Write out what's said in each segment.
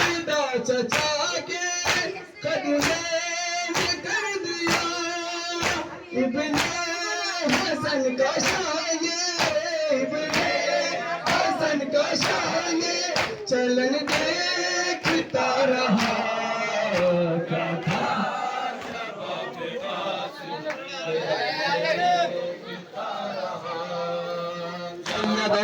रिदा चचा के कदमे कर दिया इब्ने हसन का शाये इब्ने हसन का शाये चलन देखता रहा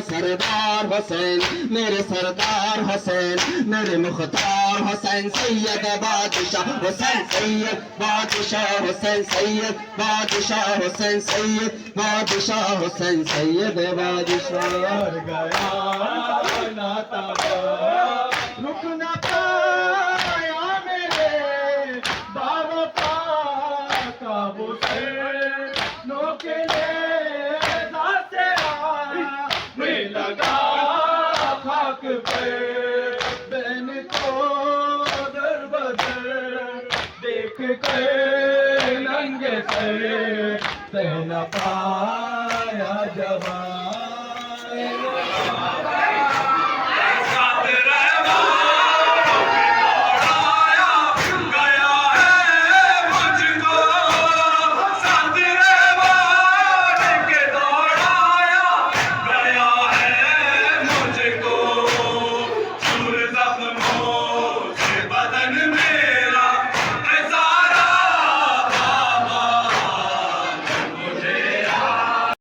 सरदार हुसैन मेरे सरदार हुसैन मेरे मुख्तार हुसैन सैयद बादशाह हुसैन सैयद बादशाह हुसैन सैयद बादशाह हुसैन सैयद बादशाह हुसैन सैयद बादशाह गया नाता रुक न पाया मेरे बावफा का हुसैन के लगा खाक पे बहन को दर बदर देख के नंगे सर पहना पाया जवान